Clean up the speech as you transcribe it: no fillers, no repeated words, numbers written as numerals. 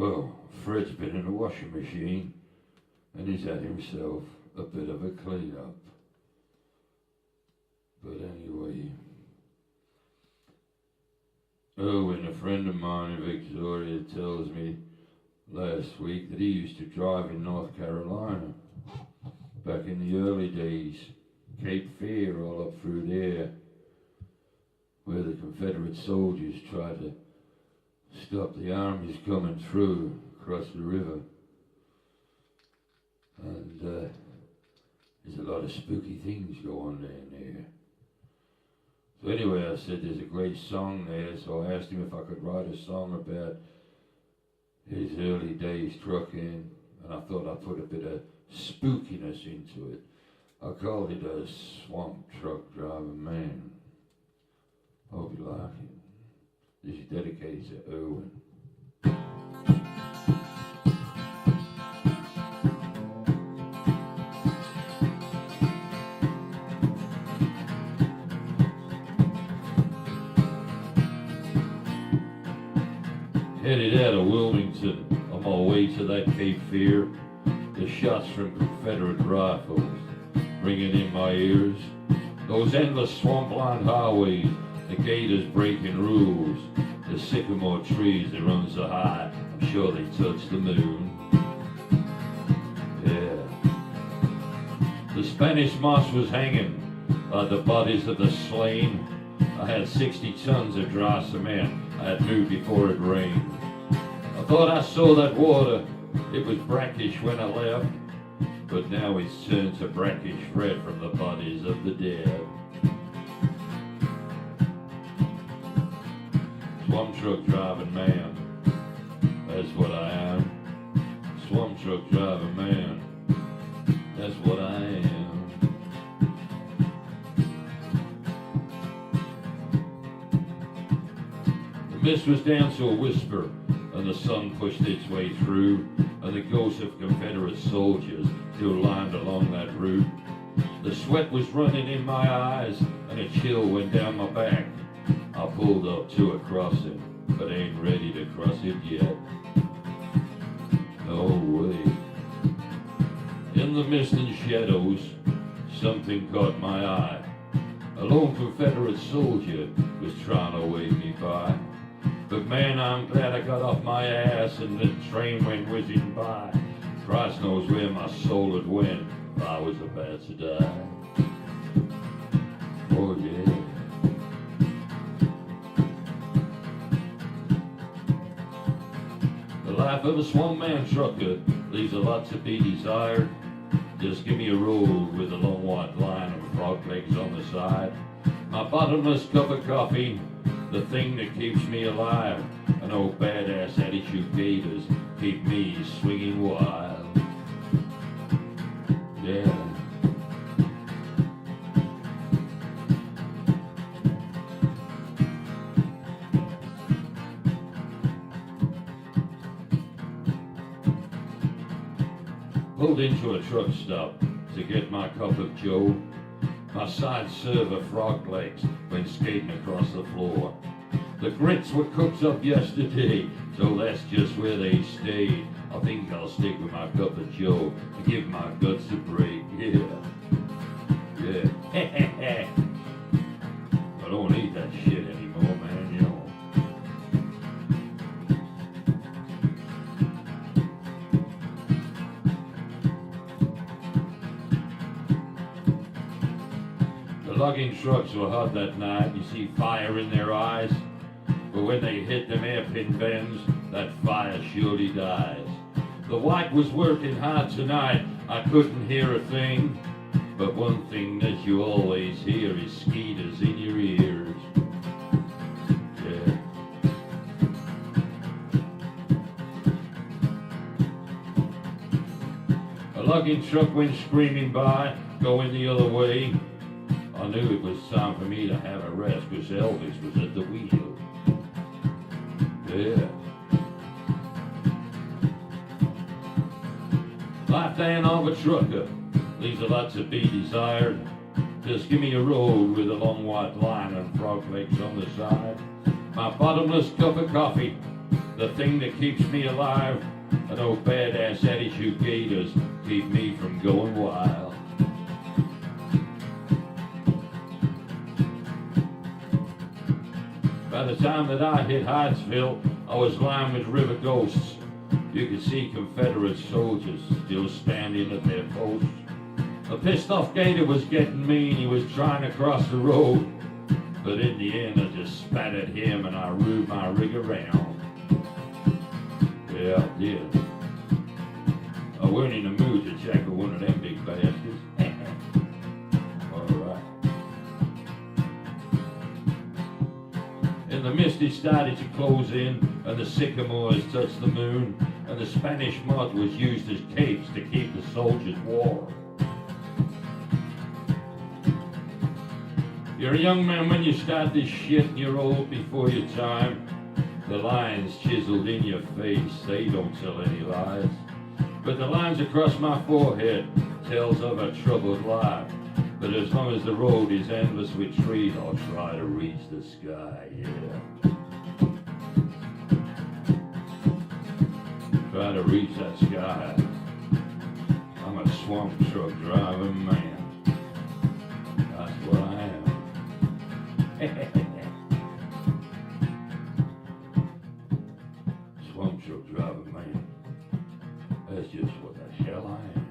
Well, Fred's been in the washing machine and he's had himself a bit of a clean up. But anyway, Erwin, a friend of mine in Victoria, tells me last week that he used to drive in North Carolina back in the early days, Cape Fear, all up through there, where the Confederate soldiers tried to stop the armies coming through across the river. And there's a lot of spooky things go on down there. So anyway, I said there's a great song there, so I asked him if I could write a song about his early days trucking, and I thought I'd put a bit of spookiness into it. I called it a Swamp Truck Driving Man. Hope you like it. This is dedicated to Erwin. Headed out of Wilmington on my way to that Cape Fear, the shots from Confederate rifles ringing in my ears. Those endless swampland highways, the gators breaking rules, the sycamore trees that run so high, I'm sure they touch the moon. Yeah. The Spanish moss was hanging by the bodies of the slain. I had 60 tons of dry cement I had moved before it rained. I thought I saw that water, it was brackish when I left, but now it's turned to brackish red from the bodies of the dead. Swamp truck driving man, that's what I am. Swamp truck driving man, that's what I am. The mist was down to a whisper, and the sun pushed its way through, and the ghosts of Confederate soldiers still lined along that route. The sweat was running in my eyes, and a chill went down my back. I pulled up to a crossing, but ain't ready to cross it yet. No way. In the mist and shadows, something caught my eye. A lone Confederate soldier was trying to wave me by. But man, I'm glad I got off my ass and the train went whizzing by. Christ knows where my soul had went if I was about to die. Oh yeah. The life of a swamp man trucker leaves a lot to be desired. Just give me a road with a long white line and frog legs on the side. My bottomless cup of coffee, the thing that keeps me alive, and old badass attitude gators keep me swinging wild. Yeah. Pulled into a truck stop to get my cup of joe. My side server frog legs went skating across the floor. The grits were cooked up yesterday, so that's just where they stayed. I think I'll stick with my cup of joe to give my guts a break. Yeah. Yeah. I don't need that shit anymore, man, you know. The logging trucks were hot that night. You see fire in their eyes. But when they hit them hairpin bends, that fire surely dies. The white was working hard tonight. I couldn't hear a thing. But one thing that you always hear is skeeters in your ears. Yeah. A logging truck went screaming by, going the other way. I knew it was time for me to have a rest, because Elvis was at the wheel. Yeah. Life down of a trucker leaves a lot to be desired. Just give me a road with a long white line and frog legs on the side. My bottomless cup of coffee, The thing that keeps me alive, and those badass attitude gators keep me from going wild. By the time that I hit Hyattsville, I was lined with river ghosts. You could see Confederate soldiers still standing at their posts. A pissed off gator was getting mean, he was trying to cross the road. But in the end I just spat at him and I rode my rig around. Yeah, I did. I weren't in the mood to check one of them big bastards. Alright. And the misty started to close in, and the sycamores touched the moon, and the Spanish mud was used as capes to keep the soldiers warm. You're a young man when you start this shit, and you're old before your time. The lines chiseled in your face, they don't tell any lies. But the lines across my forehead tells of a troubled life. But as long as the road is endless with trees, I'll try to reach the sky, yeah. Try to reach that sky. I'm a swamp truck driving man. That's what I am. Swamp truck driving man. That's just what the hell I am.